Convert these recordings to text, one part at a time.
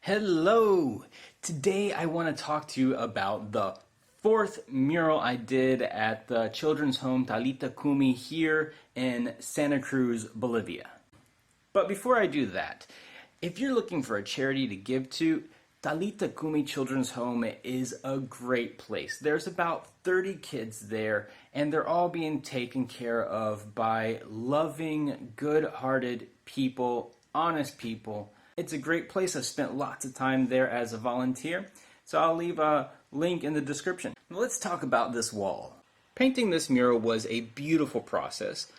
Hello! Today I want to talk to you about the fourth mural I did at the children's home Talita Cumi here in Santa Cruz, Bolivia. But before I do that, if you're looking for a charity to give to, Talita Cumi Children's Home is a great place. There's about 30 kids there, and they're all being taken care of by loving, good-hearted people, honest people. It's a great place. I've spent lots of time there as a volunteer, so I'll leave a link in the description. Let's talk about this wall. Painting this mural was a beautiful process.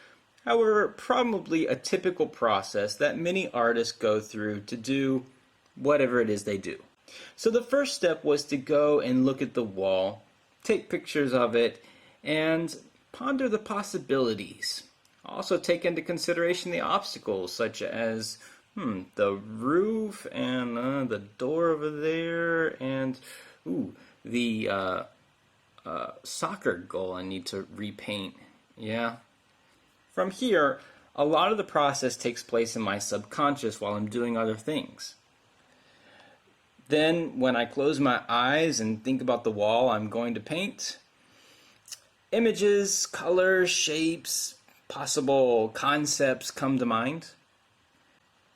However, probably a typical process that many artists go through to do whatever it is they do. So the first step was to go and look at the wall, take pictures of it, and ponder the possibilities. Also take into consideration the obstacles such as the roof and the door over there and the soccer goal I need to repaint. Yeah. From here, a lot of the process takes place in my subconscious while I'm doing other things. Then, when I close my eyes and think about the wall I'm going to paint, images, colors, shapes, possible concepts come to mind.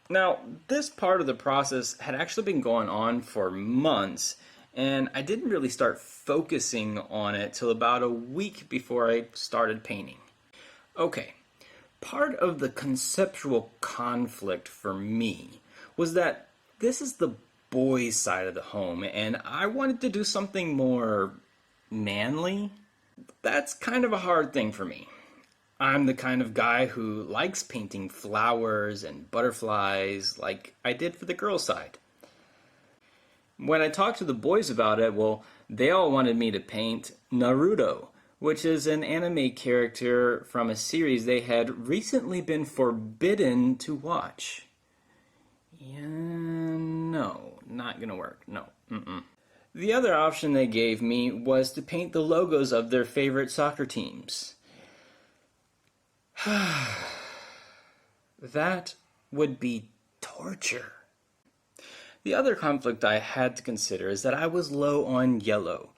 Now, this part of the process had actually been going on for months, and I didn't really start focusing on it till about a week before I started painting. Okay, part of the conceptual conflict for me was that this is the boys' side of the home, and I wanted to do something more manly. That's kind of a hard thing for me. I'm the kind of guy who likes painting flowers and butterflies like I did for the girls' side. When I talked to the boys about it, well, they all wanted me to paint Naruto, which is an anime character from a series they had recently been forbidden to watch. Yeah, no, not gonna work. No. The other option they gave me was to paint the logos of their favorite soccer teams. That would be torture. The other conflict I had to consider is that I was low on yellow.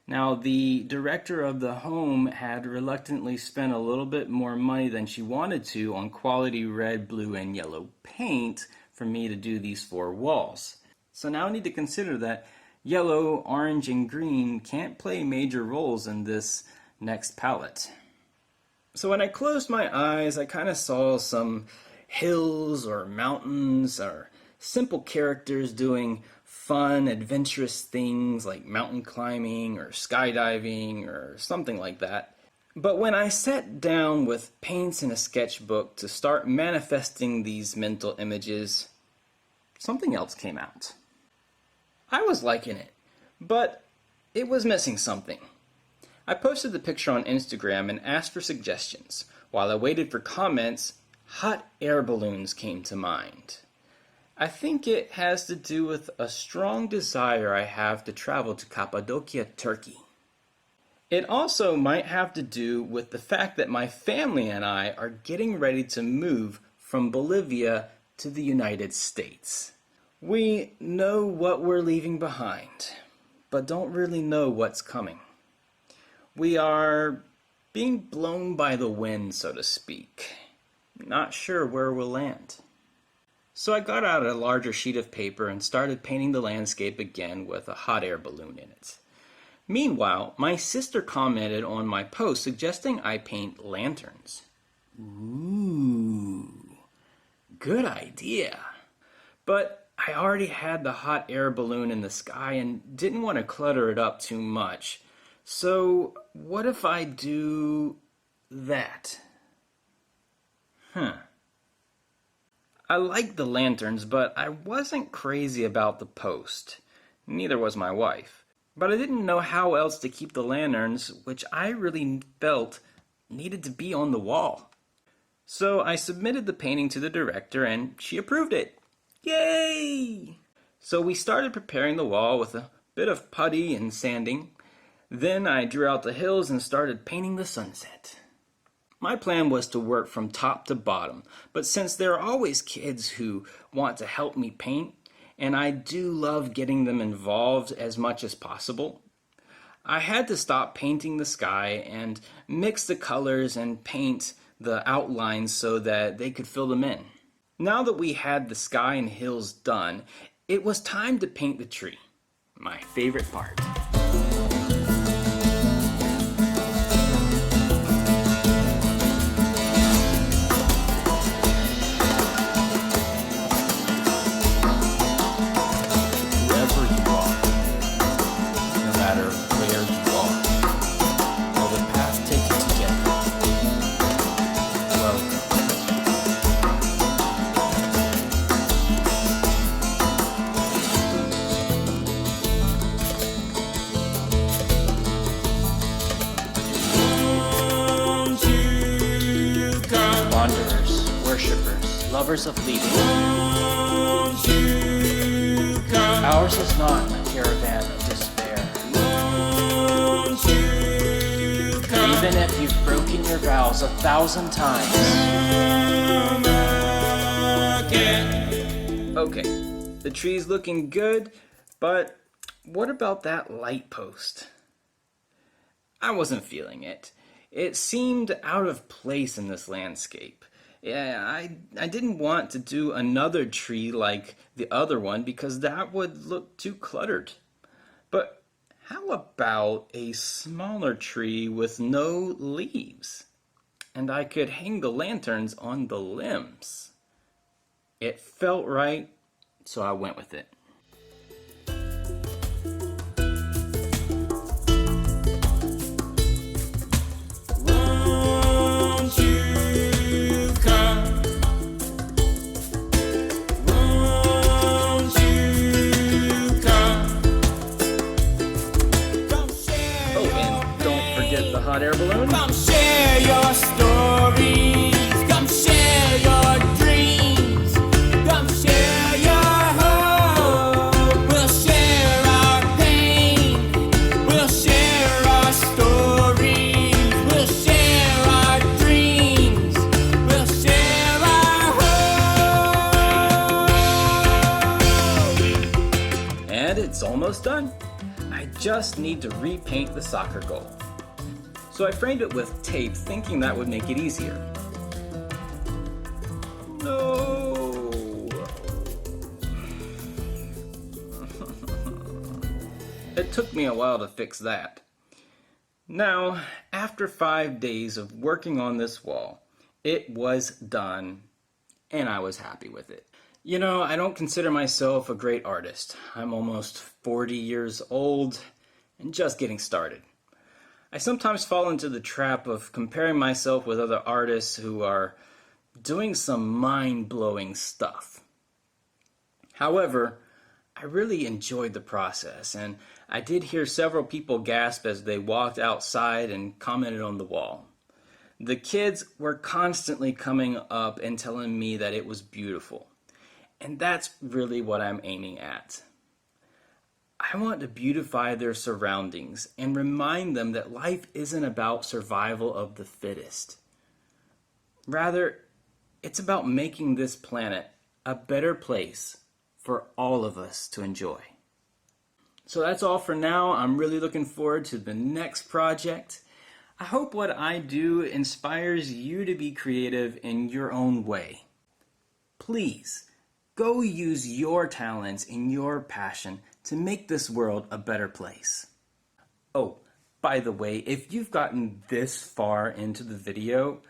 Now, the director of the home had reluctantly spent a little bit more money than she wanted to on quality red, blue, and yellow paint for me to do these four walls. So now I need to consider that yellow, orange, and green can't play major roles in this next palette. So when I closed my eyes, I kind of saw some hills or mountains or simple characters doing fun, adventurous things like mountain climbing or skydiving or something like that. But when I sat down with paints and a sketchbook to start manifesting these mental images, something else came out. I was liking it, but it was missing something. I posted the picture on Instagram and asked for suggestions. While I waited for comments, hot air balloons came to mind. I think it has to do with a strong desire I have to travel to Cappadocia, Turkey. It also might have to do with the fact that my family and I are getting ready to move from Bolivia to the United States. We know what we're leaving behind, but don't really know what's coming. We are being blown by the wind, so to speak. Not sure where we'll land. So I got out a larger sheet of paper and started painting the landscape again with a hot air balloon in it. Meanwhile, my sister commented on my post suggesting I paint lanterns. Ooh, good idea. But I already had the hot air balloon in the sky and didn't want to clutter it up too much. So what if I do that? I liked the lanterns, but I wasn't crazy about the post. Neither was my wife. But I didn't know how else to keep the lanterns, which I really felt needed to be on the wall. So I submitted the painting to the director and she approved it. Yay! So we started preparing the wall with a bit of putty and sanding. Then I drew out the hills and started painting the sunset. My plan was to work from top to bottom, but since there are always kids who want to help me paint, and I do love getting them involved as much as possible. I had to stop painting the sky and mix the colors and paint the outlines so that they could fill them in. Now that we had the sky and hills done, it was time to paint the tree, my favorite part. Wanderers, worshippers, lovers of leaving. Ours is not a caravan of despair. Even if you've broken your vows 1,000 times. Okay, the tree's looking good, but what about that light post? I wasn't feeling it. It seemed out of place in this landscape. Yeah, I didn't want to do another tree like the other one because that would look too cluttered. But how about a smaller tree with no leaves? And I could hang the lanterns on the limbs. It felt right, so I went with it. The hot air balloon. Come share your stories. Come share your dreams. Come share your hope. We'll share our pain. We'll share our stories. We'll share our dreams. We'll share our hope. And it's almost done. I just need to repaint the soccer goal. So I framed it with tape, thinking that would make it easier. No! It took me a while to fix that. Now, after 5 days of working on this wall, it was done, and I was happy with it. You know, I don't consider myself a great artist. I'm almost 40 years old and just getting started. I sometimes fall into the trap of comparing myself with other artists who are doing some mind-blowing stuff. However, I really enjoyed the process, and I did hear several people gasp as they walked outside and commented on the wall. The kids were constantly coming up and telling me that it was beautiful, and that's really what I'm aiming at. I want to beautify their surroundings and remind them that life isn't about survival of the fittest. Rather, it's about making this planet a better place for all of us to enjoy. So that's all for now. I'm really looking forward to the next project. I hope what I do inspires you to be creative in your own way. Please, go use your talents and your passion to make this world a better place. Oh, by the way, if you've gotten this far into the video,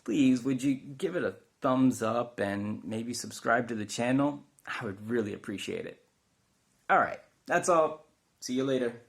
please would you give it a thumbs up and maybe subscribe to the channel? I would really appreciate it. Alright, that's all. See you later.